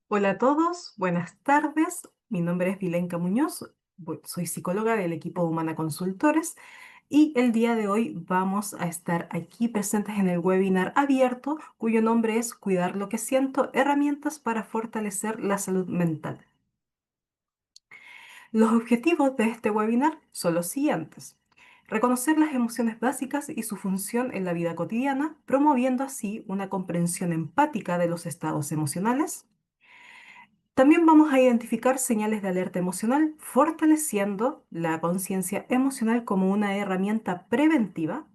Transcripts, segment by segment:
Hola a todos, buenas tardes. Mi nombre es Vilenka Muñoz, soy psicóloga del equipo de Humana Consultores y el día de hoy vamos a estar aquí presentes en el webinar abierto cuyo nombre es Cuidar lo que siento, herramientas para fortalecer la salud mental. Los objetivos de este webinar son los siguientes. Reconocer las emociones básicas y su función en la vida cotidiana, promoviendo así una comprensión empática de los estados emocionales. También vamos a identificar señales de alerta emocional, fortaleciendo la conciencia emocional como una herramienta preventiva.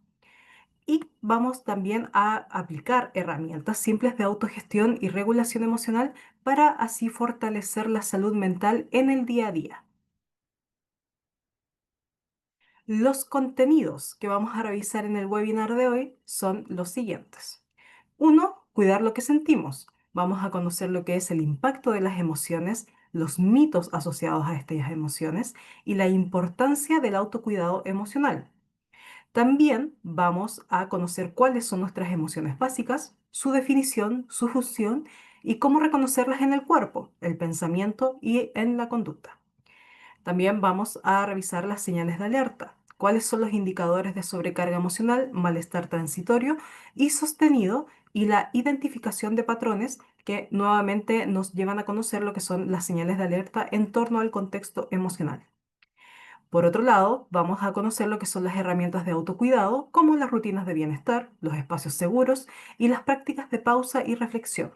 Y vamos también a aplicar herramientas simples de autogestión y regulación emocional para así fortalecer la salud mental en el día a día. Los contenidos que vamos a revisar en el webinar de hoy son los siguientes. Uno, cuidar lo que sentimos. Vamos a conocer lo que es el impacto de las emociones, los mitos asociados a estas emociones y la importancia del autocuidado emocional. También vamos a conocer cuáles son nuestras emociones básicas, su definición, su función y cómo reconocerlas en el cuerpo, el pensamiento y en la conducta. También vamos a revisar las señales de alerta. ¿Cuáles son los indicadores de sobrecarga emocional, malestar transitorio y sostenido y la identificación de patrones que nuevamente nos llevan a conocer lo que son las señales de alerta en torno al contexto emocional? Por otro lado, vamos a conocer lo que son las herramientas de autocuidado, como las rutinas de bienestar, los espacios seguros y las prácticas de pausa y reflexión.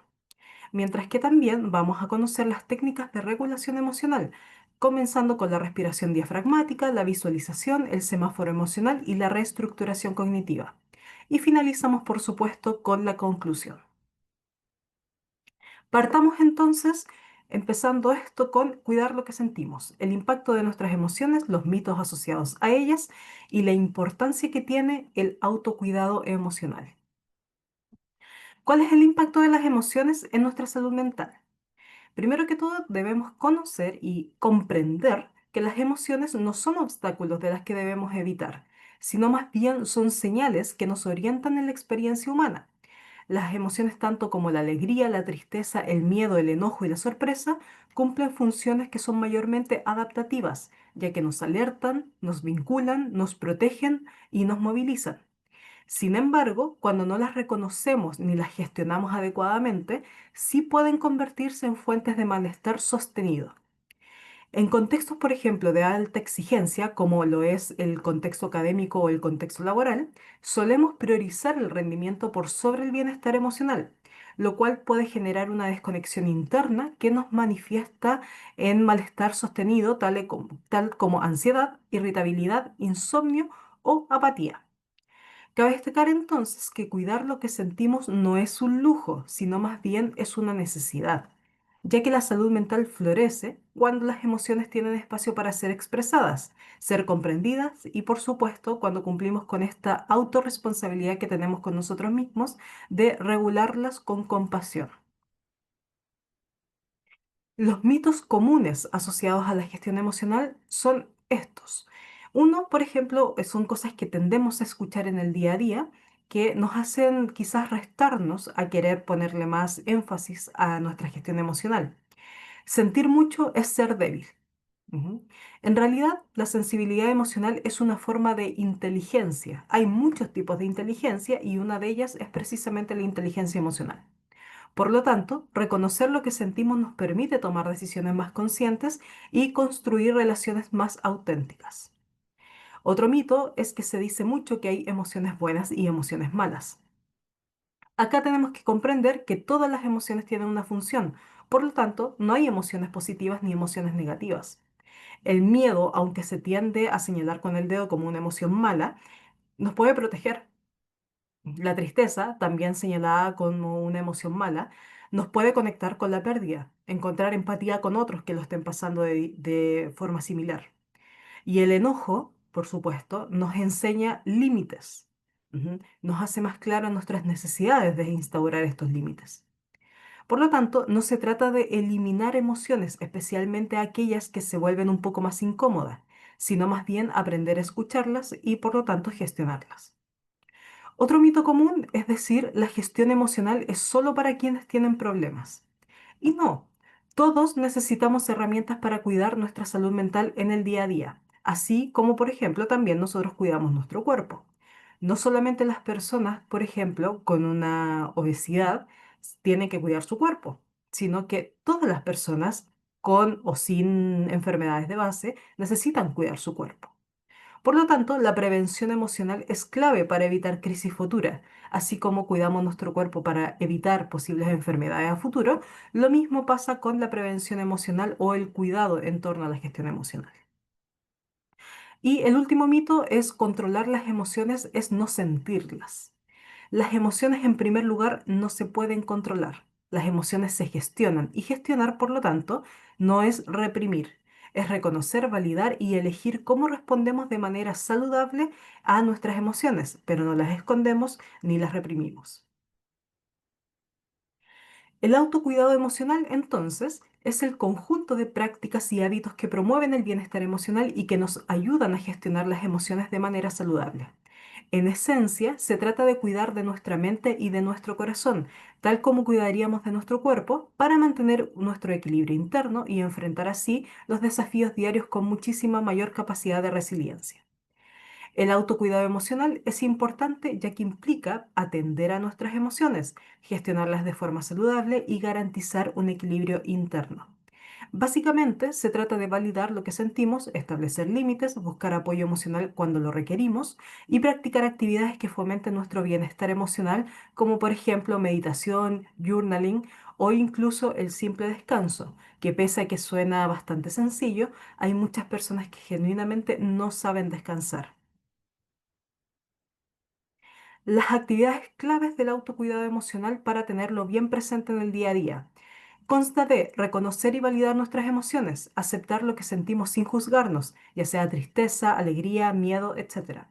Mientras que también vamos a conocer las técnicas de regulación emocional, comenzando con la respiración diafragmática, la visualización, el semáforo emocional y la reestructuración cognitiva. Y finalizamos, por supuesto, con la conclusión. Partamos entonces empezando esto con cuidar lo que sentimos, el impacto de nuestras emociones, los mitos asociados a ellas y la importancia que tiene el autocuidado emocional. ¿Cuál es el impacto de las emociones en nuestra salud mental? Primero que todo, debemos conocer y comprender que las emociones no son obstáculos de las que debemos evitar, sino más bien son señales que nos orientan en la experiencia humana. Las emociones tanto como la alegría, la tristeza, el miedo, el enojo y la sorpresa cumplen funciones que son mayormente adaptativas, ya que nos alertan, nos vinculan, nos protegen y nos movilizan. Sin embargo, cuando no las reconocemos ni las gestionamos adecuadamente, sí pueden convertirse en fuentes de malestar sostenido. En contextos, por ejemplo, de alta exigencia, como lo es el contexto académico o el contexto laboral, solemos priorizar el rendimiento por sobre el bienestar emocional, lo cual puede generar una desconexión interna que nos manifiesta en malestar sostenido, tal como ansiedad, irritabilidad, insomnio o apatía. Cabe destacar entonces que cuidar lo que sentimos no es un lujo, sino más bien es una necesidad, ya que la salud mental florece cuando las emociones tienen espacio para ser expresadas, ser comprendidas y, por supuesto, cuando cumplimos con esta autorresponsabilidad que tenemos con nosotros mismos de regularlas con compasión. Los mitos comunes asociados a la gestión emocional son estos. Uno, por ejemplo, son cosas que tendemos a escuchar en el día a día que nos hacen quizás restarnos a querer ponerle más énfasis a nuestra gestión emocional. Sentir mucho es ser débil. Ujú. En realidad, la sensibilidad emocional es una forma de inteligencia. Hay muchos tipos de inteligencia y una de ellas es precisamente la inteligencia emocional. Por lo tanto, reconocer lo que sentimos nos permite tomar decisiones más conscientes y construir relaciones más auténticas. Otro mito es que se dice mucho que hay emociones buenas y emociones malas. Acá tenemos que comprender que todas las emociones tienen una función, por lo tanto, no hay emociones positivas ni emociones negativas. El miedo, aunque se tiende a señalar con el dedo como una emoción mala, nos puede proteger. La tristeza, también señalada como una emoción mala, nos puede conectar con la pérdida, encontrar empatía con otros que lo estén pasando de forma similar. Y el enojo, por supuesto, nos enseña límites. Nos hace más claras nuestras necesidades de instaurar estos límites. Por lo tanto, no se trata de eliminar emociones, especialmente aquellas que se vuelven un poco más incómodas, sino más bien aprender a escucharlas y por lo tanto gestionarlas. Otro mito común es decir, la gestión emocional es solo para quienes tienen problemas. Y no, Todos necesitamos herramientas para cuidar nuestra salud mental en el día a día, así como, por ejemplo, también nosotros cuidamos nuestro cuerpo. No solamente las personas, por ejemplo, con una obesidad tienen que cuidar su cuerpo, sino que todas las personas con o sin enfermedades de base necesitan cuidar su cuerpo. Por lo tanto, la prevención emocional es clave para evitar crisis futuras, así como cuidamos nuestro cuerpo para evitar posibles enfermedades a futuro, lo mismo pasa con la prevención emocional o el cuidado en torno a la gestión emocional. Y el último mito es controlar las emociones es no sentirlas. Las emociones en primer lugar no se pueden controlar. Las emociones se gestionan y gestionar, por lo tanto, no es reprimir, es reconocer, validar y elegir cómo respondemos de manera saludable a nuestras emociones, pero no las escondemos ni las reprimimos. El autocuidado emocional, entonces, es el conjunto de prácticas y hábitos que promueven el bienestar emocional y que nos ayudan a gestionar las emociones de manera saludable. En esencia, se trata de cuidar de nuestra mente y de nuestro corazón, tal como cuidaríamos de nuestro cuerpo, para mantener nuestro equilibrio interno y enfrentar así los desafíos diarios con muchísima mayor capacidad de resiliencia. El autocuidado emocional es importante ya que implica atender a nuestras emociones, gestionarlas de forma saludable y garantizar un equilibrio interno. Básicamente, se trata de validar lo que sentimos, establecer límites, buscar apoyo emocional cuando lo requerimos y practicar actividades que fomenten nuestro bienestar emocional, como por ejemplo meditación, journaling o incluso el simple descanso, que pese a que suena bastante sencillo, hay muchas personas que genuinamente no saben descansar. Las actividades claves del autocuidado emocional para tenerlo bien presente en el día a día. Consta de reconocer y validar nuestras emociones, aceptar lo que sentimos sin juzgarnos, ya sea tristeza, alegría, miedo, etc.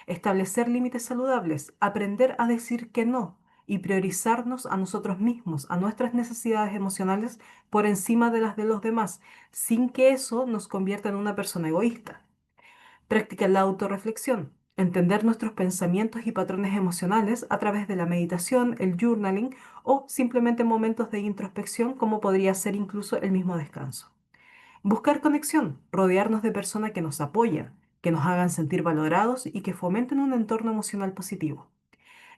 Establecer límites saludables, aprender a decir que no y priorizarnos a nosotros mismos, a nuestras necesidades emocionales por encima de las de los demás, sin que eso nos convierta en una persona egoísta. Practicar la autorreflexión, entender nuestros pensamientos y patrones emocionales a través de la meditación, el journaling o simplemente momentos de introspección como podría ser incluso el mismo descanso. Buscar conexión, rodearnos de personas que nos apoyan, que nos hagan sentir valorados y que fomenten un entorno emocional positivo.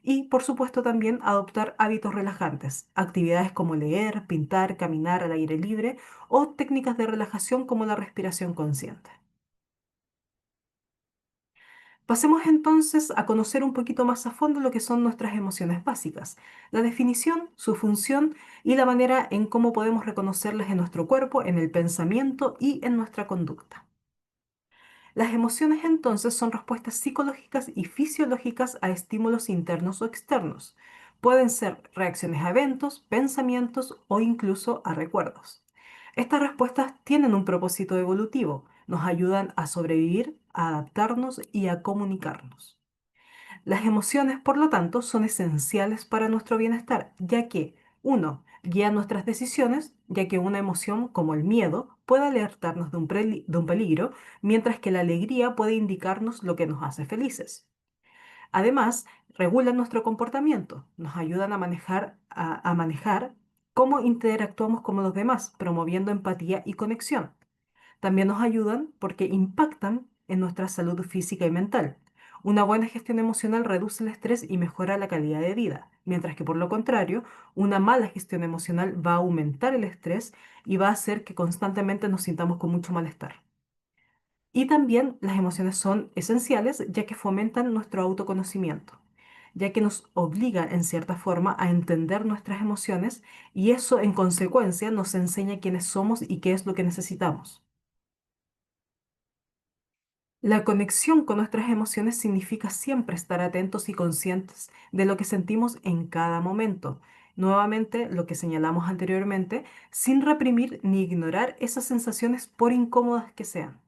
Y, por supuesto, también adoptar hábitos relajantes, actividades como leer, pintar, caminar al aire libre o técnicas de relajación como la respiración consciente. Pasemos entonces a conocer un poquito más a fondo lo que son nuestras emociones básicas, la definición, su función y la manera en cómo podemos reconocerlas en nuestro cuerpo, en el pensamiento y en nuestra conducta. Las emociones entonces son respuestas psicológicas y fisiológicas a estímulos internos o externos. Pueden ser reacciones a eventos, pensamientos o incluso a recuerdos. Estas respuestas tienen un propósito evolutivo, nos ayudan a sobrevivir, a adaptarnos y a comunicarnos. Las emociones, por lo tanto, son esenciales para nuestro bienestar, ya que, uno, guían nuestras decisiones, ya que una emoción como el miedo puede alertarnos de un peligro, mientras que la alegría puede indicarnos lo que nos hace felices. Además, regulan nuestro comportamiento, nos ayudan a manejar cómo interactuamos con los demás, promoviendo empatía y conexión. También nos ayudan porque impactan en nuestra salud física y mental. Una buena gestión emocional reduce el estrés y mejora la calidad de vida, mientras que por lo contrario, una mala gestión emocional va a aumentar el estrés y va a hacer que constantemente nos sintamos con mucho malestar. Y también las emociones son esenciales ya que fomentan nuestro autoconocimiento, ya que nos obliga en cierta forma a entender nuestras emociones y eso en consecuencia nos enseña quiénes somos y qué es lo que necesitamos. La conexión con nuestras emociones significa siempre estar atentos y conscientes de lo que sentimos en cada momento. Nuevamente, lo que señalamos anteriormente, sin reprimir ni ignorar esas sensaciones por incómodas que sean.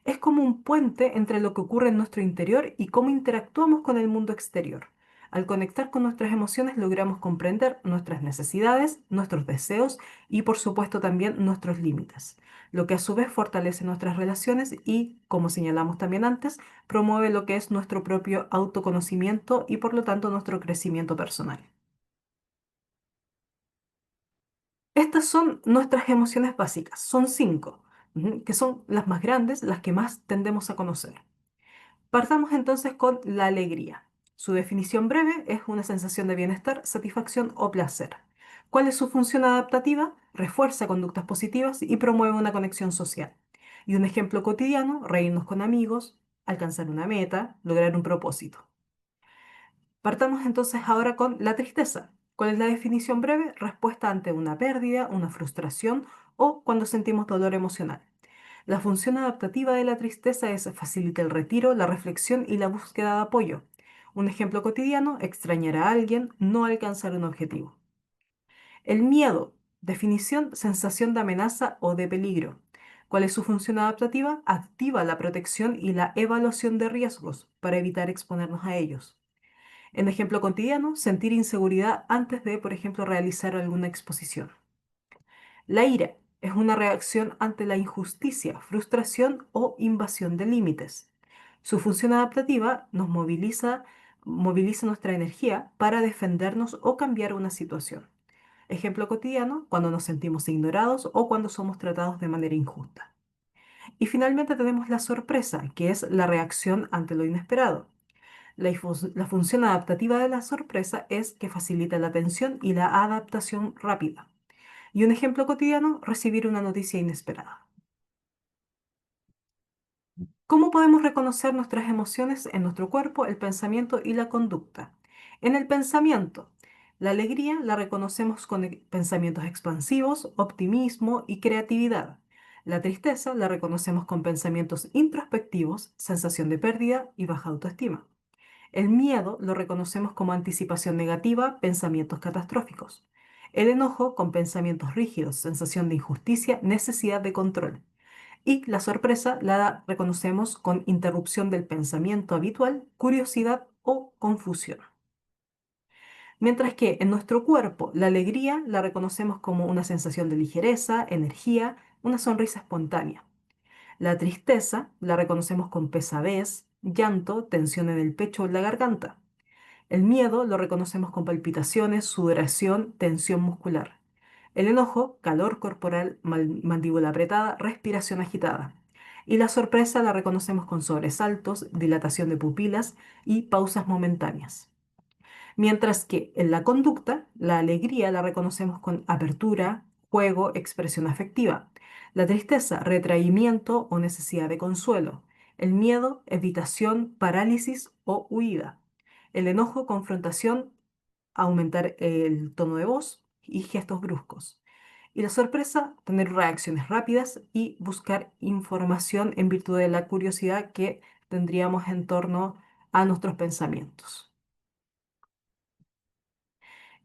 Es como un puente entre lo que ocurre en nuestro interior y cómo interactuamos con el mundo exterior. Al conectar con nuestras emociones logramos comprender nuestras necesidades, nuestros deseos y por supuesto también nuestros límites, lo que a su vez fortalece nuestras relaciones y, como señalamos también antes, promueve lo que es nuestro propio autoconocimiento y por lo tanto nuestro crecimiento personal. Estas son nuestras emociones básicas, son cinco, que son las más grandes, las que más tendemos a conocer. Partamos entonces con la alegría. Su definición breve es una sensación de bienestar, satisfacción o placer. ¿Cuál es su función adaptativa? Refuerza conductas positivas y promueve una conexión social. Y un ejemplo cotidiano, reírnos con amigos, alcanzar una meta, lograr un propósito. Partamos entonces ahora con la tristeza. ¿Cuál es la definición breve? Respuesta ante una pérdida, una frustración o cuando sentimos dolor emocional. La función adaptativa de la tristeza es facilitar el retiro, la reflexión y la búsqueda de apoyo. Un ejemplo cotidiano, extrañar a alguien, no alcanzar un objetivo. El miedo, definición, sensación de amenaza o de peligro. ¿Cuál es su función adaptativa? Activa la protección y la evaluación de riesgos para evitar exponernos a ellos. En ejemplo cotidiano, sentir inseguridad antes de, por ejemplo, realizar alguna exposición. La ira es una reacción ante la injusticia, frustración o invasión de límites. Su función adaptativa nos moviliza nuestra energía para defendernos o cambiar una situación. Ejemplo cotidiano, cuando nos sentimos ignorados o cuando somos tratados de manera injusta. Y finalmente tenemos la sorpresa, que es la reacción ante lo inesperado. La función adaptativa de la sorpresa es que facilita la atención y la adaptación rápida. Y un ejemplo cotidiano, recibir una noticia inesperada. ¿Cómo podemos reconocer nuestras emociones en nuestro cuerpo, el pensamiento y la conducta? En el pensamiento, la alegría la reconocemos con pensamientos expansivos, optimismo y creatividad. La tristeza la reconocemos con pensamientos introspectivos, sensación de pérdida y baja autoestima. El miedo lo reconocemos como anticipación negativa, pensamientos catastróficos. El enojo con pensamientos rígidos, sensación de injusticia, necesidad de control. Y la sorpresa la reconocemos con interrupción del pensamiento habitual, curiosidad o confusión. Mientras que en nuestro cuerpo la alegría la reconocemos como una sensación de ligereza, energía, una sonrisa espontánea. La tristeza la reconocemos con pesadez, llanto, tensión en el pecho o en la garganta. El miedo lo reconocemos con palpitaciones, sudoración, tensión muscular. El enojo, calor corporal, mandíbula apretada, respiración agitada. Y la sorpresa la reconocemos con sobresaltos, dilatación de pupilas y pausas momentáneas. Mientras que en la conducta, la alegría la reconocemos con apertura, juego, expresión afectiva. La tristeza, retraimiento o necesidad de consuelo. El miedo, evitación, parálisis o huida. El enojo, confrontación, aumentar el tono de voz y gestos bruscos. Y la sorpresa, tener reacciones rápidas y buscar información en virtud de la curiosidad que tendríamos en torno a nuestros pensamientos.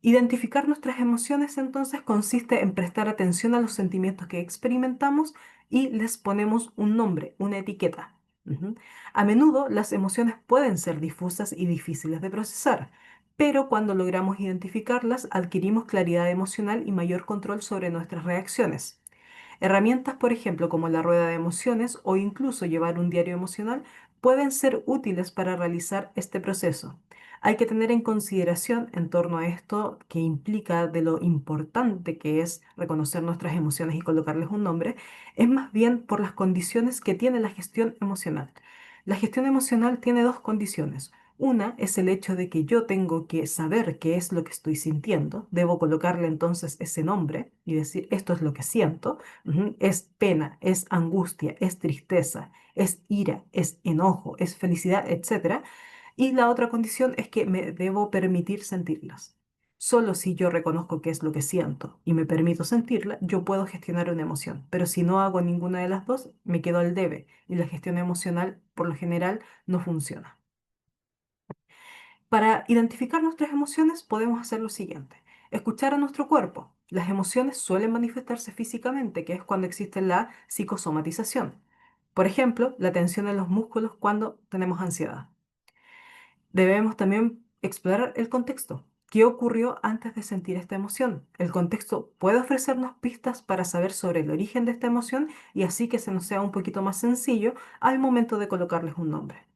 Identificar nuestras emociones entonces consiste en prestar atención a los sentimientos que experimentamos y les ponemos un nombre, una etiqueta. Ujú. A menudo las emociones pueden ser difusas y difíciles de procesar, pero cuando logramos identificarlas adquirimos claridad emocional y mayor control sobre nuestras reacciones. Herramientas, por ejemplo, como la rueda de emociones o incluso llevar un diario emocional, pueden ser útiles para realizar este proceso. Hay que tener en consideración en torno a esto que implica de lo importante que es reconocer nuestras emociones y colocarles un nombre, es más bien por las condiciones que tiene la gestión emocional. La gestión emocional tiene dos condiciones. Una es el hecho de que yo tengo que saber qué es lo que estoy sintiendo, debo colocarle entonces ese nombre y decir esto es lo que siento. Es pena, es angustia, es tristeza, es ira, es enojo, es felicidad, etcétera. Y la otra condición es que me debo permitir sentirlas. Solo si yo reconozco qué es lo que siento y me permito sentirla, yo puedo gestionar una emoción. Pero si no hago ninguna de las dos, me quedo al debe y la gestión emocional, por lo general, no funciona. Para identificar nuestras emociones podemos hacer lo siguiente. Escuchar a nuestro cuerpo. Las emociones suelen manifestarse físicamente, que es cuando existe la psicosomatización. Por ejemplo, la tensión en los músculos cuando tenemos ansiedad. Debemos también explorar el contexto. ¿Qué ocurrió antes de sentir esta emoción? El contexto puede ofrecernos pistas para saber sobre el origen de esta emoción y así que se nos sea un poquito más sencillo al momento de colocarles un nombre.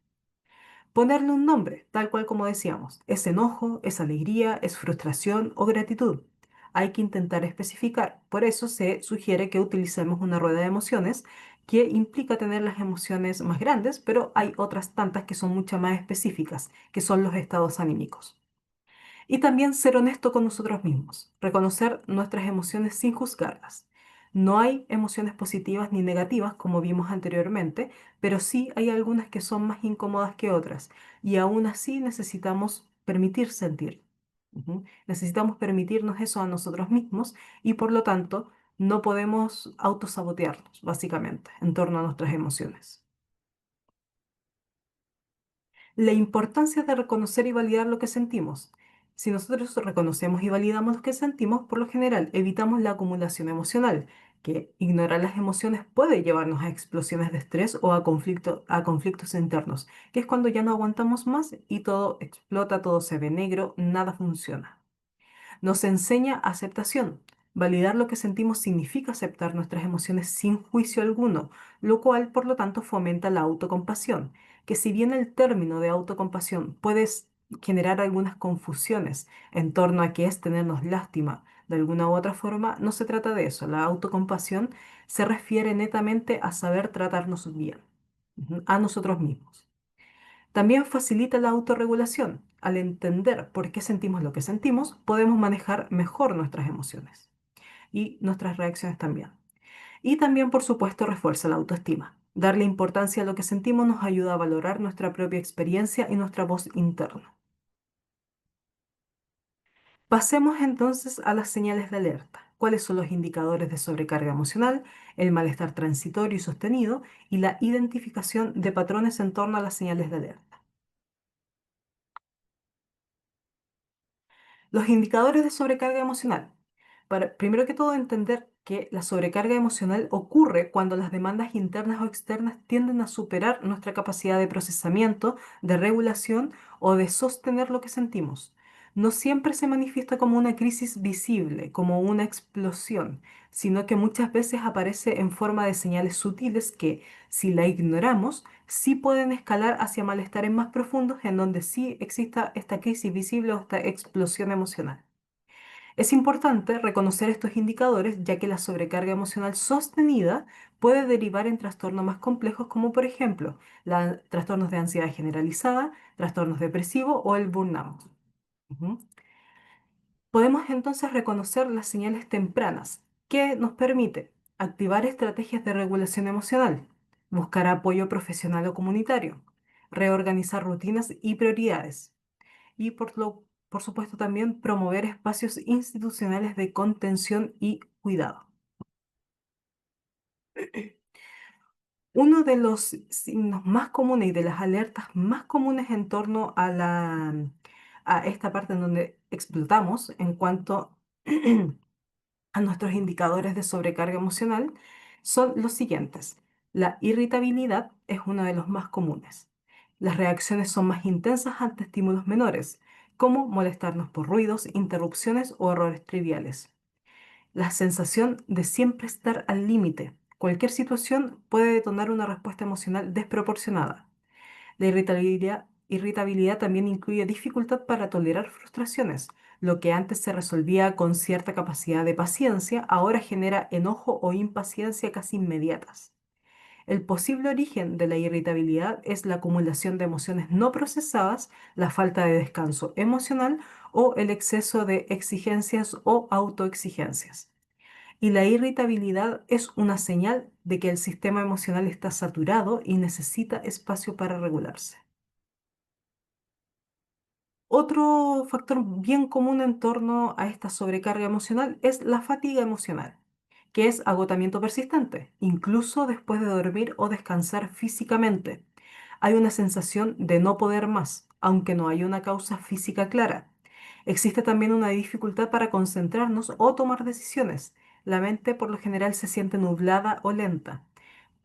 Ponerle un nombre, tal cual como decíamos, es enojo, es alegría, es frustración o gratitud. hay que intentar especificar. Por eso se sugiere que utilicemos una rueda de emociones que implica tener las emociones más grandes, pero hay otras tantas que son mucho más específicas, que son los estados anímicos. Y también ser honesto con nosotros mismos, reconocer nuestras emociones sin juzgarlas. No hay emociones positivas ni negativas, como vimos anteriormente, pero sí hay algunas que son más incómodas que otras, y aún así necesitamos permitir sentir. Necesitamos permitirnos eso a nosotros mismos y por lo tanto no podemos autosabotearnos, básicamente, en torno a nuestras emociones. La importancia de reconocer y validar lo que sentimos. Si nosotros reconocemos y validamos lo que sentimos, por lo general evitamos la acumulación emocional, que ignorar las emociones puede llevarnos a explosiones de estrés o a conflictos internos, que es cuando ya no aguantamos más y todo explota, todo se ve negro, nada funciona. Nos enseña aceptación. Validar lo que sentimos significa aceptar nuestras emociones sin juicio alguno, lo cual, por lo tanto, fomenta la autocompasión, que si bien el término de autocompasión puede generar algunas confusiones en torno a qué es tenernos lástima de alguna u otra forma, no se trata de eso. La autocompasión se refiere netamente a saber tratarnos bien, a nosotros mismos. También facilita la autorregulación. Al entender por qué sentimos lo que sentimos, podemos manejar mejor nuestras emociones y nuestras reacciones también. Y también, por supuesto, refuerza la autoestima. Darle importancia a lo que sentimos nos ayuda a valorar nuestra propia experiencia y nuestra voz interna. Pasemos entonces a las señales de alerta. ¿Cuáles son los indicadores de sobrecarga emocional, el malestar transitorio y sostenido y la identificación de patrones en torno a las señales de alerta? Los indicadores de sobrecarga emocional. Para, primero que todo, entender que la sobrecarga emocional ocurre cuando las demandas internas o externas tienden a superar nuestra capacidad de procesamiento, de regulación o de sostener lo que sentimos. No siempre se manifiesta como una crisis visible, como una explosión, sino que muchas veces aparece en forma de señales sutiles que, si la ignoramos, sí pueden escalar hacia malestares más profundos en donde sí exista esta crisis visible o esta explosión emocional. Es importante reconocer estos indicadores ya que la sobrecarga emocional sostenida puede derivar en trastornos más complejos como por ejemplo trastornos de ansiedad generalizada, trastornos depresivos o el burnout. Ujú. Podemos entonces reconocer las señales tempranas que nos permite activar estrategias de regulación emocional, buscar apoyo profesional o comunitario, reorganizar rutinas y prioridades y por supuesto también promover espacios institucionales de contención y cuidado. Uno de los signos más comunes y de las alertas más comunes en torno a a esta parte en donde explotamos en cuanto a nuestros indicadores de sobrecarga emocional son los siguientes. La irritabilidad es uno de los más comunes. Las reacciones son más intensas ante estímulos menores, como molestarnos por ruidos, interrupciones o errores triviales. La sensación de siempre estar al límite. Cualquier situación puede detonar una respuesta emocional desproporcionada. La irritabilidad también incluye dificultad para tolerar frustraciones. Lo que antes se resolvía con cierta capacidad de paciencia, ahora genera enojo o impaciencia casi inmediatas. El posible origen de la irritabilidad es la acumulación de emociones no procesadas, la falta de descanso emocional o el exceso de exigencias o autoexigencias. Y la irritabilidad es una señal de que el sistema emocional está saturado y necesita espacio para regularse. Otro factor bien común en torno a esta sobrecarga emocional es la fatiga emocional, que es agotamiento persistente, incluso después de dormir o descansar físicamente. Hay una sensación de no poder más, aunque no hay una causa física clara. Existe también una dificultad para concentrarnos o tomar decisiones. La mente por lo general se siente nublada o lenta.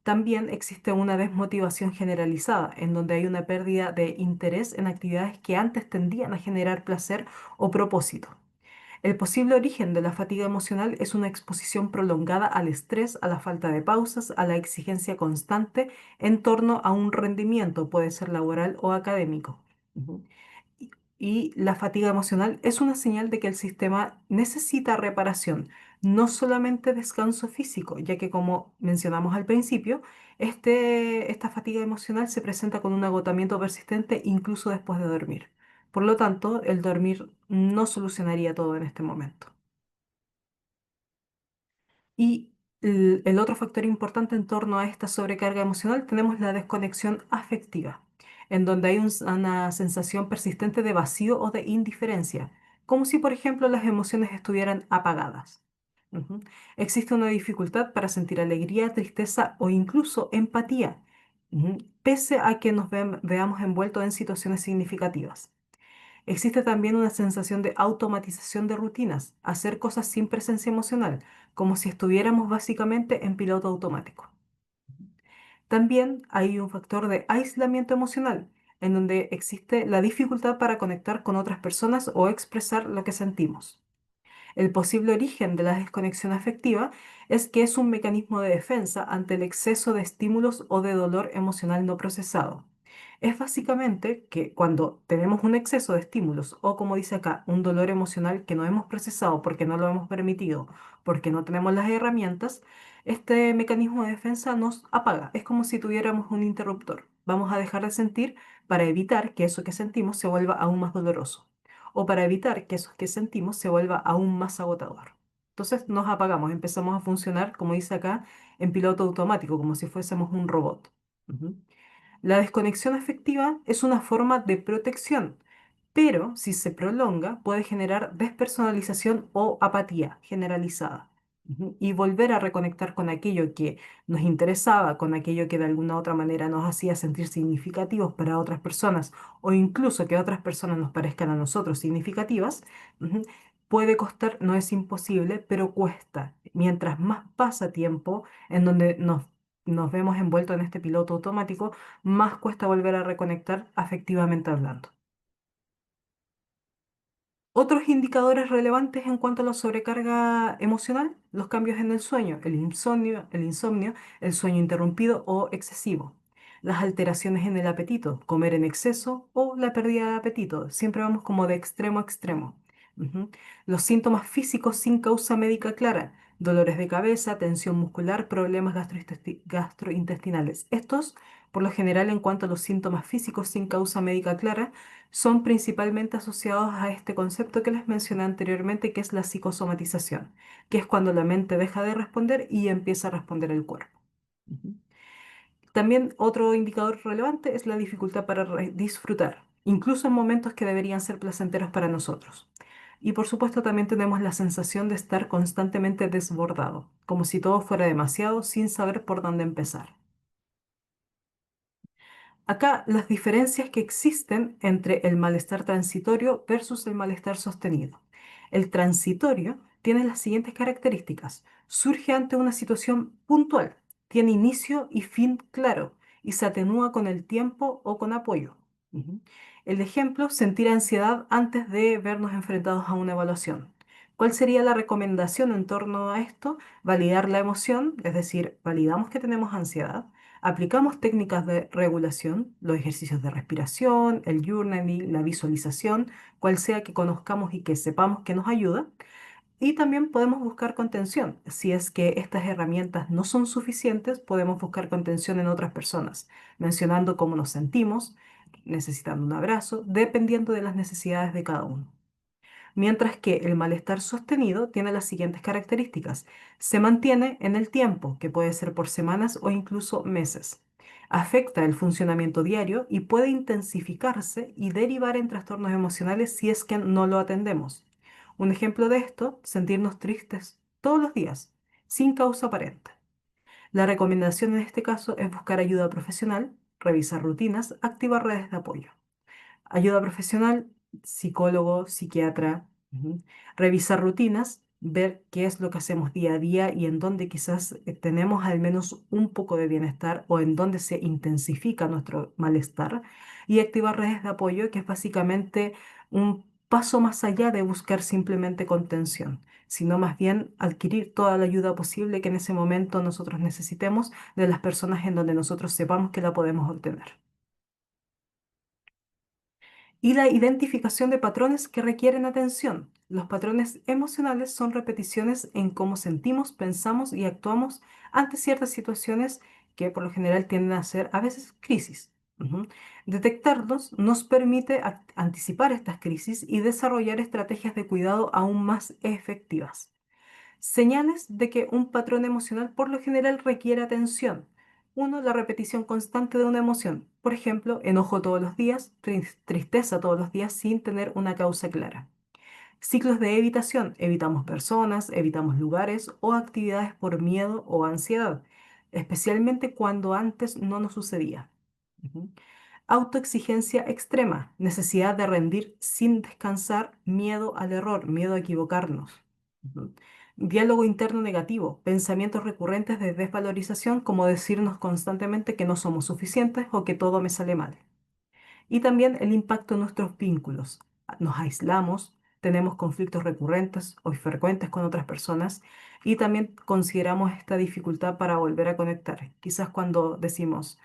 También existe una desmotivación generalizada, en donde hay una pérdida de interés en actividades que antes tendían a generar placer o propósito. El posible origen de la fatiga emocional es una exposición prolongada al estrés, a la falta de pausas, a la exigencia constante en torno a un rendimiento, puede ser laboral o académico. Ujú. Y la fatiga emocional es una señal de que el sistema necesita reparación, no solamente descanso físico, ya que como mencionamos al principio, esta fatiga emocional se presenta con un agotamiento persistente incluso después de dormir. Por lo tanto, el dormir no solucionaría todo en este momento. Y el otro factor importante en torno a esta sobrecarga emocional tenemos la desconexión afectiva, en donde hay una sensación persistente de vacío o de indiferencia, como si, por ejemplo, las emociones estuvieran apagadas. Ujú. Existe una dificultad para sentir alegría, tristeza o incluso empatía, pese a que nos veamos envueltos en situaciones significativas. Existe también una sensación de automatización de rutinas, hacer cosas sin presencia emocional, como si estuviéramos básicamente en piloto automático. También hay un factor de aislamiento emocional, en donde existe la dificultad para conectar con otras personas o expresar lo que sentimos. El posible origen de la desconexión afectiva es que es un mecanismo de defensa ante el exceso de estímulos o de dolor emocional no procesado. Es básicamente que cuando tenemos un exceso de estímulos o, como dice acá, un dolor emocional que no hemos procesado porque no lo hemos permitido, porque no tenemos las herramientas, este mecanismo de defensa nos apaga. Es como si tuviéramos un interruptor. Vamos a dejar de sentir para evitar que eso que sentimos se vuelva aún más doloroso o para evitar que eso que sentimos se vuelva aún más agotador. Entonces nos apagamos, empezamos a funcionar, como dice acá, en piloto automático, como si fuésemos un robot. Ujú. La desconexión afectiva es una forma de protección, pero si se prolonga puede generar despersonalización o apatía generalizada. Ujú. Y volver a reconectar con aquello que nos interesaba, con aquello que de alguna otra manera nos hacía sentir significativos para otras personas o incluso que otras personas nos parezcan a nosotros significativas, ujú, puede costar, no es imposible, pero cuesta. Mientras más pasa tiempo en donde nos vemos envueltos en este piloto automático, más cuesta volver a reconectar afectivamente hablando. Otros indicadores relevantes en cuanto a la sobrecarga emocional, los cambios en el sueño, el sueño interrumpido o excesivo, las alteraciones en el apetito, comer en exceso o la pérdida de apetito. Siempre vamos como de extremo a extremo. Ujú. Los síntomas físicos sin causa médica clara, dolores de cabeza, tensión muscular, problemas gastrointestinales. Estos, por lo general, en cuanto a los síntomas físicos sin causa médica clara, son principalmente asociados a este concepto que les mencioné anteriormente, que es la psicosomatización, que es cuando la mente deja de responder y empieza a responder el cuerpo. Ujú. También otro indicador relevante es la dificultad para disfrutar, incluso en momentos que deberían ser placenteros para nosotros. Y por supuesto también tenemos la sensación de estar constantemente desbordado, como si todo fuera demasiado sin saber por dónde empezar. Acá las diferencias que existen entre el malestar transitorio versus el malestar sostenido. El transitorio tiene las siguientes características. Surge ante una situación puntual, tiene inicio y fin claro y se atenúa con el tiempo o con apoyo. Ujú. El ejemplo, sentir ansiedad antes de vernos enfrentados a una evaluación. ¿Cuál sería la recomendación en torno a esto? Validar la emoción, es decir, validamos que tenemos ansiedad. Aplicamos técnicas de regulación, los ejercicios de respiración, el journaling, la visualización, cual sea que conozcamos y que sepamos que nos ayuda. Y también podemos buscar contención. Si es que estas herramientas no son suficientes, podemos buscar contención en otras personas, mencionando cómo nos sentimos, necesitando un abrazo, dependiendo de las necesidades de cada uno. Mientras que el malestar sostenido tiene las siguientes características. Se mantiene en el tiempo, que puede ser por semanas o incluso meses. Afecta el funcionamiento diario y puede intensificarse y derivar en trastornos emocionales si es que no lo atendemos. Un ejemplo de esto, sentirnos tristes todos los días, sin causa aparente. La recomendación en este caso es buscar ayuda profesional, revisar rutinas, activar redes de apoyo. Ayuda profesional, psicólogo, psiquiatra, ujú. Revisar rutinas, ver qué es lo que hacemos día a día y en dónde quizás tenemos al menos un poco de bienestar o en dónde se intensifica nuestro malestar. Y activar redes de apoyo, que es básicamente un paso más allá de buscar simplemente contención, sino más bien adquirir toda la ayuda posible que en ese momento nosotros necesitemos de las personas en donde nosotros sepamos que la podemos obtener. Y la identificación de patrones que requieren atención. Los patrones emocionales son repeticiones en cómo sentimos, pensamos y actuamos ante ciertas situaciones que por lo general tienden a ser a veces crisis. Ujú. Detectarlos nos permite anticipar estas crisis y desarrollar estrategias de cuidado aún más efectivas. Señales de que un patrón emocional por lo general requiere atención. Uno, la repetición constante de una emoción. Por ejemplo, enojo todos los días, tristeza todos los días sin tener una causa clara. Ciclos de evitación. Evitamos personas, evitamos lugares o actividades por miedo o ansiedad, especialmente cuando antes no nos sucedía. Ujú. Autoexigencia extrema. Necesidad de rendir sin descansar, miedo al error, miedo a equivocarnos. Ujú. Diálogo interno negativo. Pensamientos recurrentes de desvalorización, como decirnos constantemente que no somos suficientes o que todo me sale mal. Y también el impacto en nuestros vínculos. Nos aislamos, tenemos conflictos recurrentes o frecuentes con otras personas y también consideramos esta dificultad para volver a conectar. Quizás cuando decimos,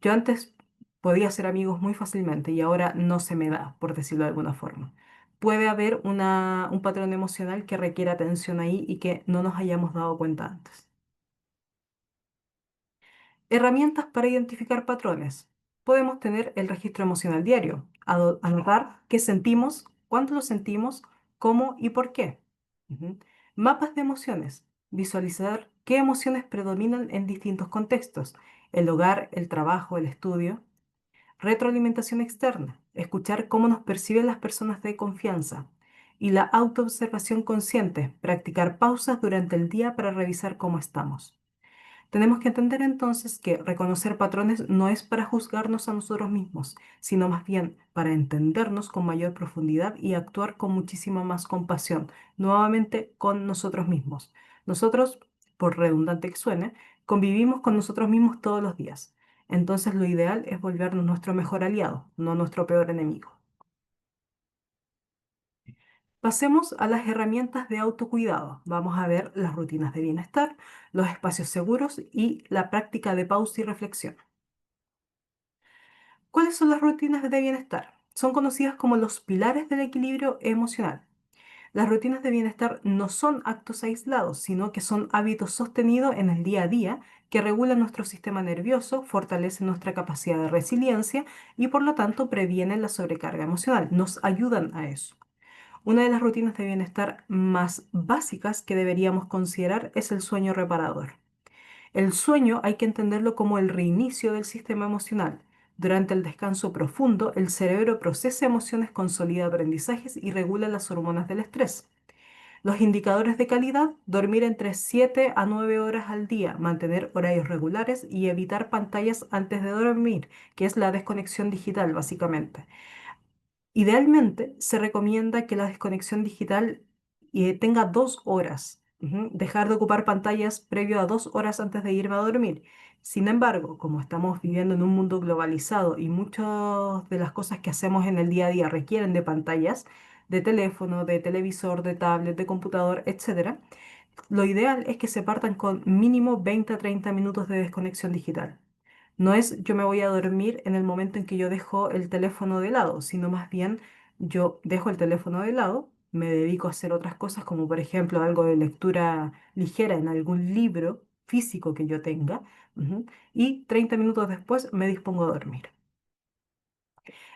yo antes podía hacer amigos muy fácilmente y ahora no se me da, por decirlo de alguna forma. Puede haber un patrón emocional que requiere atención ahí y que no nos hayamos dado cuenta antes. Herramientas para identificar patrones. Podemos tener el registro emocional diario, anotar qué sentimos, cuándo lo sentimos, cómo y por qué. Ujú. Mapas de emociones. Visualizar qué emociones predominan en distintos contextos, el hogar, el trabajo, el estudio. Retroalimentación externa. Escuchar cómo nos perciben las personas de confianza. Y la autoobservación consciente. Practicar pausas durante el día para revisar cómo estamos. Tenemos que entender entonces que reconocer patrones no es para juzgarnos a nosotros mismos, sino más bien para entendernos con mayor profundidad y actuar con muchísima más compasión, nuevamente con nosotros mismos. Nosotros, por redundante que suene, convivimos con nosotros mismos todos los días. Entonces lo ideal es volvernos nuestro mejor aliado, no nuestro peor enemigo. Pasemos a las herramientas de autocuidado. Vamos a ver las rutinas de bienestar, los espacios seguros y la práctica de pausa y reflexión. ¿Cuáles son las rutinas de bienestar? Son conocidas como los pilares del equilibrio emocional. Las rutinas de bienestar no son actos aislados, sino que son hábitos sostenidos en el día a día que regulan nuestro sistema nervioso, fortalecen nuestra capacidad de resiliencia y por lo tanto previenen la sobrecarga emocional. Nos ayudan a eso. Una de las rutinas de bienestar más básicas que deberíamos considerar es el sueño reparador. El sueño hay que entenderlo como el reinicio del sistema emocional. Durante el descanso profundo, el cerebro procesa emociones, consolida aprendizajes y regula las hormonas del estrés. Los indicadores de calidad: dormir entre 7 a 9 horas al día, mantener horarios regulares y evitar pantallas antes de dormir, que es la desconexión digital básicamente. Idealmente, se recomienda que la desconexión digital tenga 2 horas. Dejar de ocupar pantallas previo a 2 horas antes de irme a dormir. Sin embargo, como estamos viviendo en un mundo globalizado y muchas de las cosas que hacemos en el día a día requieren de pantallas, de teléfono, de televisor, de tablet, de computador, etcétera, lo ideal es que se partan con mínimo 20 a 30 minutos de desconexión digital. No es yo me voy a dormir en el momento en que yo dejo el teléfono de lado, sino más bien yo dejo el teléfono de lado, me dedico a hacer otras cosas, como por ejemplo algo de lectura ligera en algún libro físico que yo tenga, y 30 minutos después me dispongo a dormir.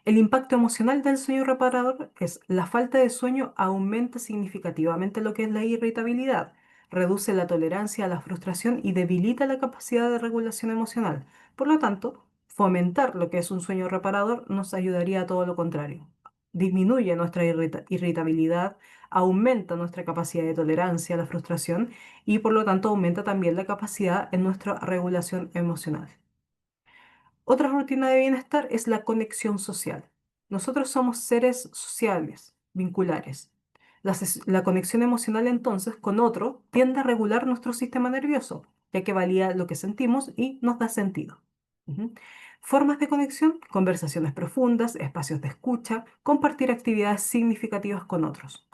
El impacto emocional del sueño reparador es: la falta de sueño aumenta significativamente lo que es la irritabilidad, reduce la tolerancia a la frustración y debilita la capacidad de regulación emocional. Por lo tanto, fomentar lo que es un sueño reparador nos ayudaría a todo lo contrario. Disminuye nuestra irritabilidad, aumenta nuestra capacidad de tolerancia a la frustración y por lo tanto aumenta también la capacidad en nuestra regulación emocional. Otra rutina de bienestar es la conexión social. Nosotros somos seres sociales, vinculares. La conexión emocional entonces con otro tiende a regular nuestro sistema nervioso, ya que valía lo que sentimos y nos da sentido. Ujú. Formas de conexión: conversaciones profundas, espacios de escucha, compartir actividades significativas con otros.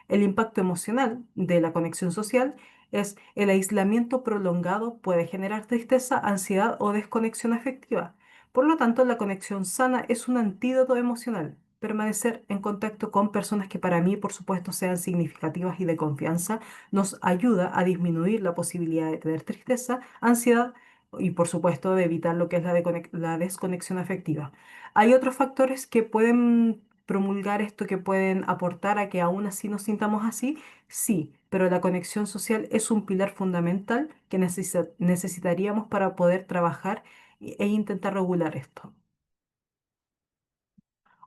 El impacto emocional de la conexión social es: el aislamiento prolongado puede generar tristeza, ansiedad o desconexión afectiva. Por lo tanto, la conexión sana es un antídoto emocional. permanecer en contacto con personas que para mí, por supuesto, sean significativas y de confianza, nos ayuda a disminuir la posibilidad de tener tristeza, ansiedad y, por supuesto, de evitar lo que es la desconexión afectiva. Hay otros factores que pueden promulgar esto, que pueden aportar a que aún así nos sintamos así, sí, pero la conexión social es un pilar fundamental que necesitaríamos para poder trabajar e intentar regular esto.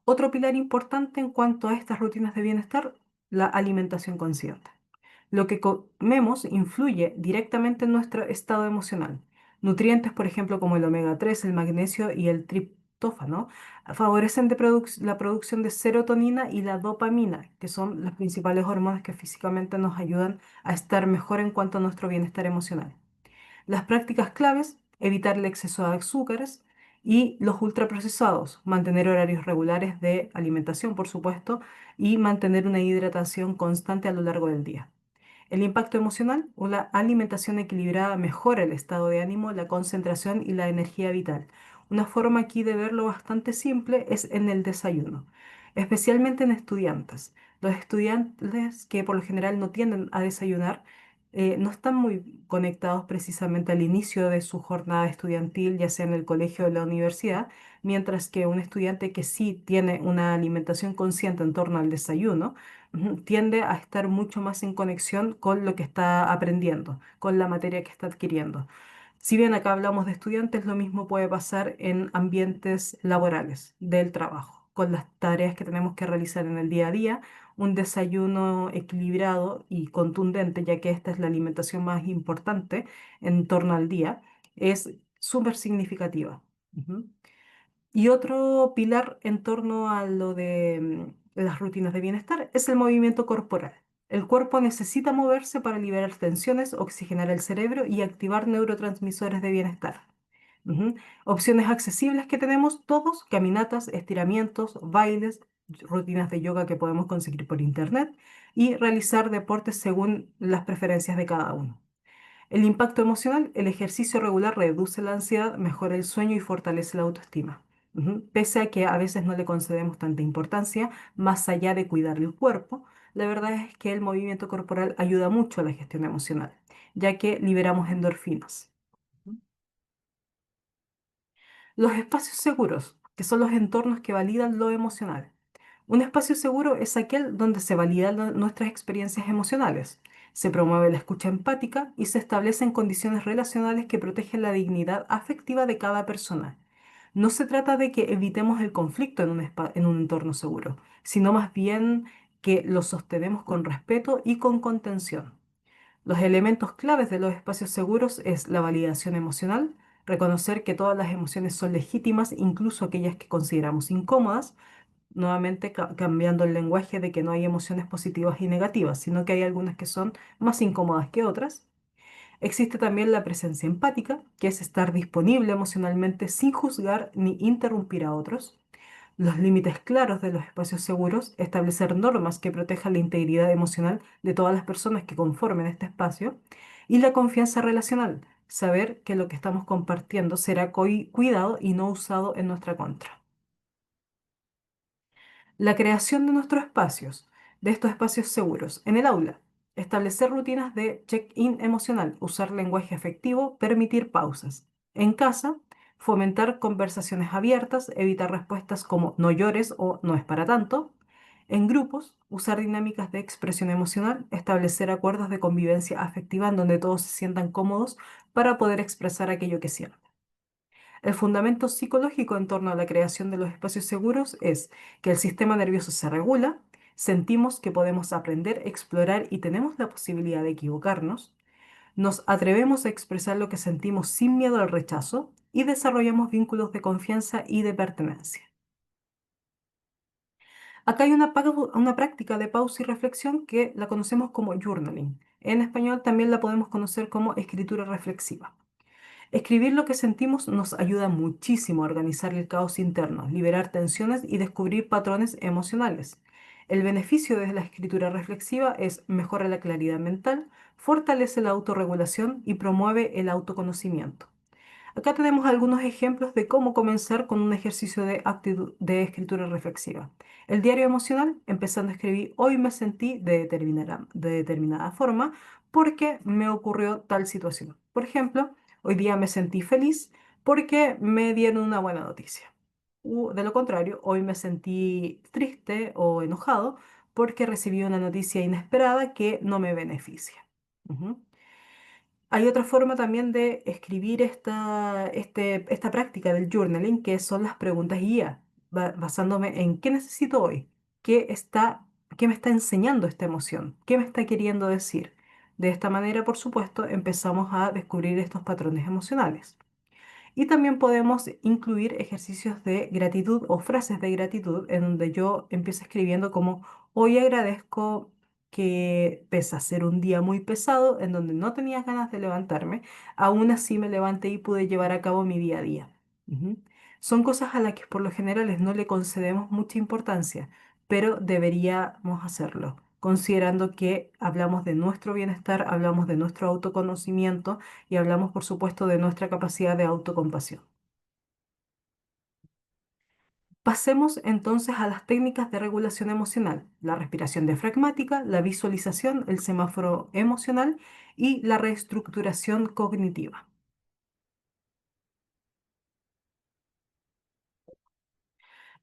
Otro pilar importante en cuanto a estas rutinas de bienestar, la alimentación consciente. Lo que comemos influye directamente en nuestro estado emocional. Nutrientes, por ejemplo, como el omega 3, el magnesio y el triptófano, favorecen la producción de serotonina y la dopamina, que son las principales hormonas que físicamente nos ayudan a estar mejor en cuanto a nuestro bienestar emocional. Las prácticas claves, evitar el exceso de azúcares y los ultraprocesados, mantener horarios regulares de alimentación, por supuesto, y mantener una hidratación constante a lo largo del día. El impacto emocional o la alimentación equilibrada mejora el estado de ánimo, la concentración y la energía vital. Una forma aquí de verlo bastante simple es en el desayuno, especialmente en estudiantes. Los estudiantes que por lo general no tienden a desayunar no están muy conectados precisamente al inicio de su jornada estudiantil, ya sea en el colegio o en la universidad, mientras que un estudiante que sí tiene una alimentación consciente en torno al desayuno, tiende a estar mucho más en conexión con lo que está aprendiendo, con la materia que está adquiriendo. Si bien acá hablamos de estudiantes, lo mismo puede pasar en ambientes laborales, del trabajo, con las tareas que tenemos que realizar en el día a día. Un desayuno equilibrado y contundente, ya que esta es la alimentación más importante en torno al día, es súper significativa. Ujú. Y otro pilar en torno a lo de las rutinas de bienestar es el movimiento corporal. El cuerpo necesita moverse para liberar tensiones, oxigenar el cerebro y activar neurotransmisores de bienestar. Ujú. Opciones accesibles que tenemos todos: caminatas, estiramientos, bailes, rutinas de yoga que podemos conseguir por internet y realizar deportes según las preferencias de cada uno. El impacto emocional, el ejercicio regular reduce la ansiedad, mejora el sueño y fortalece la autoestima. Pese a que a veces no le concedemos tanta importancia, más allá de cuidar el cuerpo, la verdad es que el movimiento corporal ayuda mucho a la gestión emocional, ya que liberamos endorfinas. Ujú. Los espacios seguros, que son los entornos que validan lo emocional. Un espacio seguro es aquel donde se validan nuestras experiencias emocionales, se promueve la escucha empática y se establecen condiciones relacionales que protegen la dignidad afectiva de cada persona. No se trata de que evitemos el conflicto en un entorno seguro, sino más bien que lo sostenemos con respeto y con contención. Los elementos claves de los espacios seguros es la validación emocional, reconocer que todas las emociones son legítimas, incluso aquellas que consideramos incómodas, nuevamente cambiando el lenguaje de que no hay emociones positivas y negativas, sino que hay algunas que son más incómodas que otras. Existe también la presencia empática, que es estar disponible emocionalmente sin juzgar ni interrumpir a otros. Los límites claros de los espacios seguros, establecer normas que protejan la integridad emocional de todas las personas que conformen este espacio. Y la confianza relacional, saber que lo que estamos compartiendo será cuidado y no usado en nuestra contra. La creación de nuestros espacios, de estos espacios seguros en el aula. Establecer rutinas de check-in emocional, usar lenguaje afectivo, permitir pausas. En casa, fomentar conversaciones abiertas, evitar respuestas como no llores o no es para tanto. En grupos, usar dinámicas de expresión emocional, establecer acuerdos de convivencia afectiva en donde todos se sientan cómodos para poder expresar aquello que sienten. El fundamento psicológico en torno a la creación de los espacios seguros es que el sistema nervioso se regula, sentimos que podemos aprender, explorar y tenemos la posibilidad de equivocarnos, nos atrevemos a expresar lo que sentimos sin miedo al rechazo y desarrollamos vínculos de confianza y de pertenencia. Acá hay una práctica de pausa y reflexión que la conocemos como journaling. En español también la podemos conocer como escritura reflexiva. Escribir lo que sentimos nos ayuda muchísimo a organizar el caos interno, liberar tensiones y descubrir patrones emocionales. El beneficio de la escritura reflexiva es mejora la claridad mental, fortalece la autorregulación y promueve el autoconocimiento. Acá tenemos algunos ejemplos de cómo comenzar con un ejercicio de de escritura reflexiva. El diario emocional, empezando a escribir, hoy me sentí de determinada forma porque me ocurrió tal situación. Por ejemplo, hoy día me sentí feliz porque me dieron una buena noticia. De lo contrario, hoy me sentí triste o enojado porque recibí una noticia inesperada que no me beneficia. Ujú. Hay otra forma también de escribir esta práctica del journaling, que son las preguntas guía, basándome en qué necesito hoy, qué me está enseñando esta emoción, qué me está queriendo decir. De esta manera, por supuesto, empezamos a descubrir estos patrones emocionales. Y también podemos incluir ejercicios de gratitud o frases de gratitud en donde yo empiezo escribiendo como hoy agradezco que pese a ser un día muy pesado en donde no tenía ganas de levantarme, aún así me levanté y pude llevar a cabo mi día a día. Ujú. Son cosas a las que por lo general no le concedemos mucha importancia, pero deberíamos hacerlo, considerando que hablamos de nuestro bienestar, hablamos de nuestro autoconocimiento y hablamos, por supuesto, de nuestra capacidad de autocompasión. Pasemos entonces a las técnicas de regulación emocional, la respiración diafragmática, la visualización, el semáforo emocional y la reestructuración cognitiva.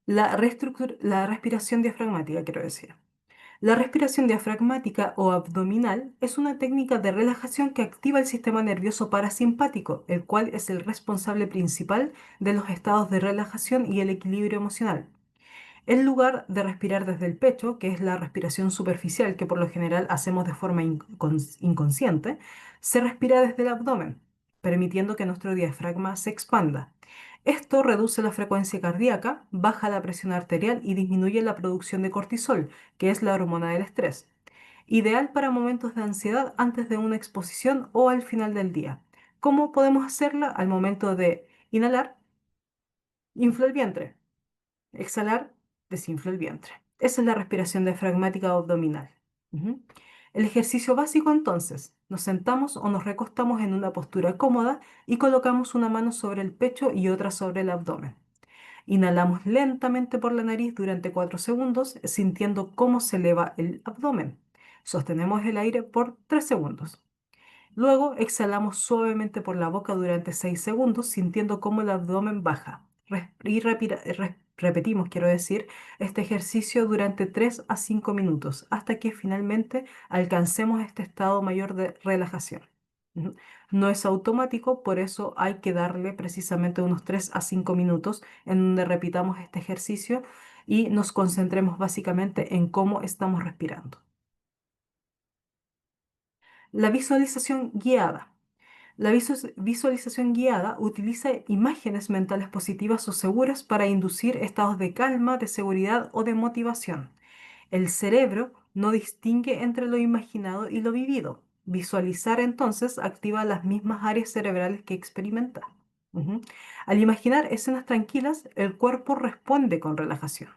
La respiración diafragmática, quiero decir. La respiración diafragmática o abdominal es una técnica de relajación que activa el sistema nervioso parasimpático, el cual es el responsable principal de los estados de relajación y el equilibrio emocional. En lugar de respirar desde el pecho, que es la respiración superficial que por lo general hacemos de forma inconsciente, se respira desde el abdomen, permitiendo que nuestro diafragma se expanda. Esto reduce la frecuencia cardíaca, baja la presión arterial y disminuye la producción de cortisol, que es la hormona del estrés. Ideal para momentos de ansiedad antes de una exposición o al final del día. ¿Cómo podemos hacerla? Al momento de inhalar, infla el vientre. Exhalar, desinfla el vientre. Esa es la respiración diafragmática abdominal. Ujú. El ejercicio básico entonces, nos sentamos o nos recostamos en una postura cómoda y colocamos una mano sobre el pecho y otra sobre el abdomen. Inhalamos lentamente por la nariz durante 4 segundos, sintiendo cómo se eleva el abdomen. Sostenemos el aire por 3 segundos. Luego exhalamos suavemente por la boca durante 6 segundos, sintiendo cómo el abdomen baja. Repetimos, quiero decir, este ejercicio durante 3 a 5 minutos, hasta que finalmente alcancemos este estado mayor de relajación. Ujú. No es automático, por eso hay que darle precisamente unos 3 a 5 minutos en donde repitamos este ejercicio y nos concentremos básicamente en cómo estamos respirando. La visualización guiada. La visualización guiada utiliza imágenes mentales positivas o seguras para inducir estados de calma, de seguridad o de motivación. El cerebro no distingue entre lo imaginado y lo vivido. Visualizar entonces activa las mismas áreas cerebrales que experimentar. Ujú. Al imaginar escenas tranquilas, el cuerpo responde con relajación.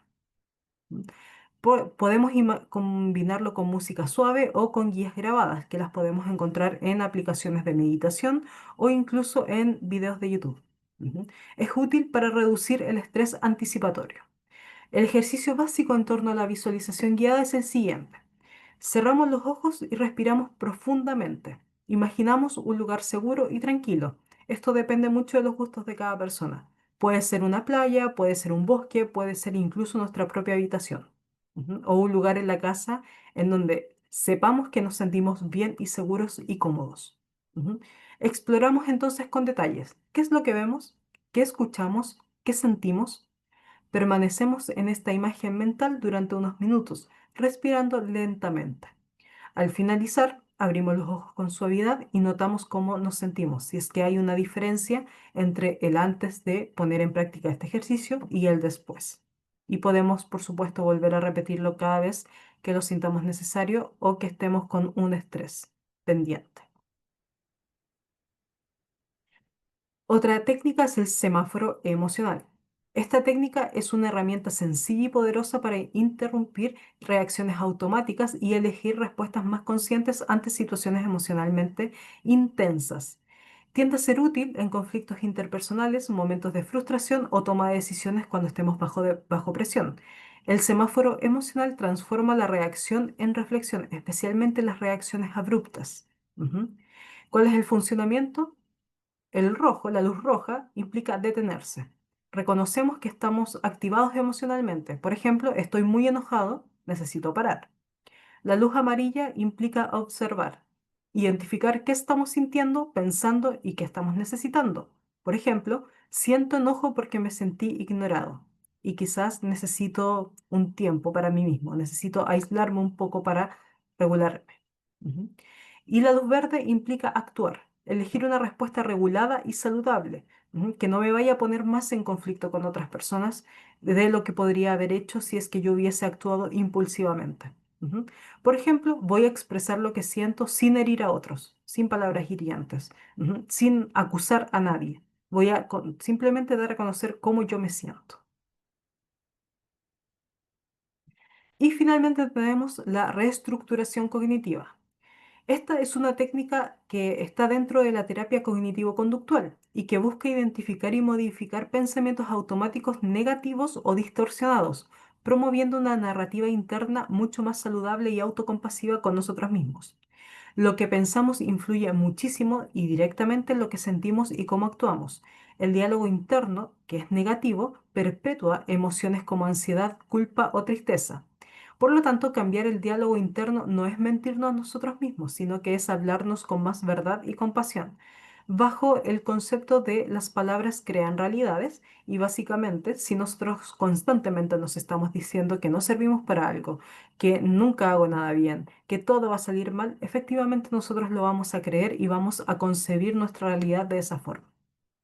Podemos combinarlo con música suave o con guías grabadas, que las podemos encontrar en aplicaciones de meditación o incluso en videos de YouTube. Ujú. Es útil para reducir el estrés anticipatorio. El ejercicio básico en torno a la visualización guiada es el siguiente. Cerramos los ojos y respiramos profundamente. Imaginamos un lugar seguro y tranquilo. Esto depende mucho de los gustos de cada persona. Puede ser una playa, puede ser un bosque, puede ser incluso nuestra propia habitación. Ujú. O un lugar en la casa en donde sepamos que nos sentimos bien y seguros y cómodos. Ujú. Exploramos entonces con detalles. ¿Qué es lo que vemos? ¿Qué escuchamos? ¿Qué sentimos? Permanecemos en esta imagen mental durante unos minutos, respirando lentamente. Al finalizar, abrimos los ojos con suavidad y notamos cómo nos sentimos, si es que hay una diferencia entre el antes de poner en práctica este ejercicio y el después. Y podemos, por supuesto, volver a repetirlo cada vez que lo sintamos necesario o que estemos con un estrés pendiente. Otra técnica es el semáforo emocional. Esta técnica es una herramienta sencilla y poderosa para interrumpir reacciones automáticas y elegir respuestas más conscientes ante situaciones emocionalmente intensas. Tiende a ser útil en conflictos interpersonales, momentos de frustración o toma de decisiones cuando estemos bajo presión. El semáforo emocional transforma la reacción en reflexión, especialmente las reacciones abruptas. Ujú. ¿Cuál es el funcionamiento? El rojo, la luz roja, implica detenerse. Reconocemos que estamos activados emocionalmente. Por ejemplo, estoy muy enojado, necesito parar. La luz amarilla implica observar, identificar qué estamos sintiendo, pensando y qué estamos necesitando. Por ejemplo, siento enojo porque me sentí ignorado y quizás necesito un tiempo para mí mismo, necesito aislarme un poco para regularme. Ujú. Y la luz verde implica actuar, elegir una respuesta regulada y saludable, que no me vaya a poner más en conflicto con otras personas de lo que podría haber hecho si es que yo hubiese actuado impulsivamente. Ujú. Por ejemplo, voy a expresar lo que siento sin herir a otros, sin palabras hirientes, sin acusar a nadie. Voy a simplemente dar a conocer cómo yo me siento. Y finalmente tenemos la reestructuración cognitiva. Esta es una técnica que está dentro de la terapia cognitivo-conductual y que busca identificar y modificar pensamientos automáticos negativos o distorsionados, promoviendo una narrativa interna mucho más saludable y autocompasiva con nosotros mismos. Lo que pensamos influye muchísimo y directamente en lo que sentimos y cómo actuamos. El diálogo interno, que es negativo, perpetúa emociones como ansiedad, culpa o tristeza. Por lo tanto, cambiar el diálogo interno no es mentirnos a nosotros mismos, sino que es hablarnos con más verdad y compasión, bajo el concepto de las palabras crean realidades y básicamente si nosotros constantemente nos estamos diciendo que no servimos para algo, que nunca hago nada bien, que todo va a salir mal, efectivamente nosotros lo vamos a creer y vamos a concebir nuestra realidad de esa forma.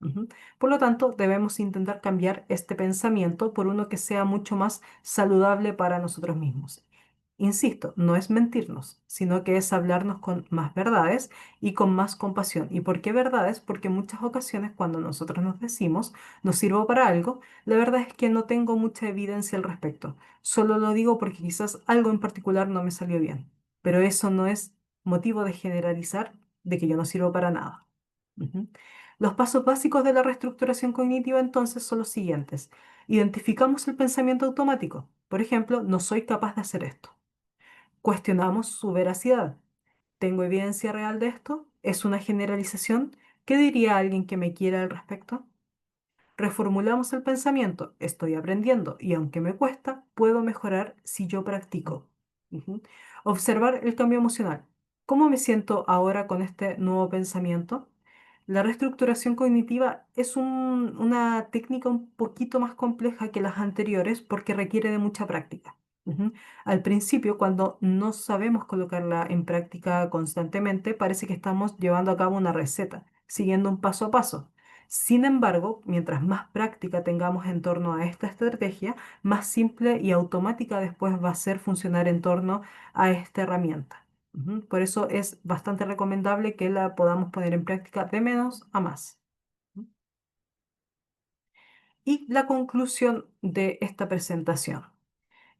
Ujú. Por lo tanto, debemos intentar cambiar este pensamiento por uno que sea mucho más saludable para nosotros mismos. Insisto, no es mentirnos, sino que es hablarnos con más verdades y con más compasión. ¿Y por qué verdades? Porque en muchas ocasiones cuando nosotros nos decimos, no sirvo para algo, la verdad es que no tengo mucha evidencia al respecto. Solo lo digo porque quizás algo en particular no me salió bien. Pero eso no es motivo de generalizar de que yo no sirvo para nada. Ujú. Los pasos básicos de la reestructuración cognitiva entonces son los siguientes. Identificamos el pensamiento automático. Por ejemplo, no soy capaz de hacer esto. Cuestionamos su veracidad. ¿Tengo evidencia real de esto? ¿Es una generalización? ¿Qué diría alguien que me quiera al respecto? Reformulamos el pensamiento. Estoy aprendiendo y aunque me cuesta, puedo mejorar si yo practico. Ujú. Observar el cambio emocional. ¿Cómo me siento ahora con este nuevo pensamiento? La reestructuración cognitiva es una técnica un poquito más compleja que las anteriores porque requiere de mucha práctica. Ujú. Al principio, cuando no sabemos colocarla en práctica constantemente, parece que estamos llevando a cabo una receta, siguiendo un paso a paso. Sin embargo, mientras más práctica tengamos en torno a esta estrategia, más simple y automática después va a ser funcionar en torno a esta herramienta. Ujú. Por eso es bastante recomendable que la podamos poner en práctica de menos a más. Y la conclusión de esta presentación.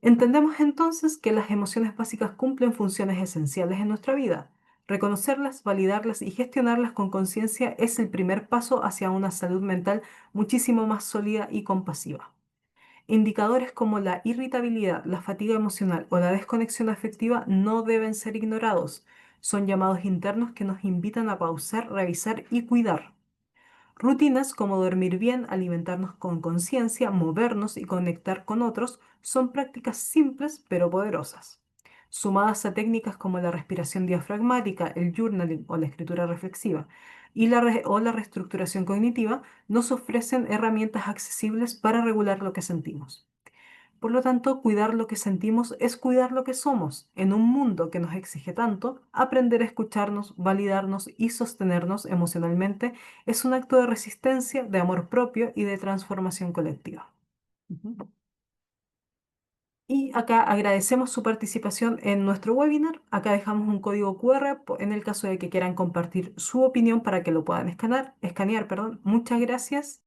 Entendemos entonces que las emociones básicas cumplen funciones esenciales en nuestra vida. Reconocerlas, validarlas y gestionarlas con conciencia es el primer paso hacia una salud mental muchísimo más sólida y compasiva. Indicadores como la irritabilidad, la fatiga emocional o la desconexión afectiva no deben ser ignorados. Son llamados internos que nos invitan a pausar, revisar y cuidar. Rutinas como dormir bien, alimentarnos con conciencia, movernos y conectar con otros son prácticas simples pero poderosas. Sumadas a técnicas como la respiración diafragmática, el journaling o la escritura reflexiva o la reestructuración cognitiva, nos ofrecen herramientas accesibles para regular lo que sentimos. Por lo tanto, cuidar lo que sentimos es cuidar lo que somos. En un mundo que nos exige tanto, aprender a escucharnos, validarnos y sostenernos emocionalmente es un acto de resistencia, de amor propio y de transformación colectiva. Ujú. Y acá agradecemos su participación en nuestro webinar. Acá dejamos un código QR en el caso de que quieran compartir su opinión para que lo puedan escanear, perdón. Muchas gracias.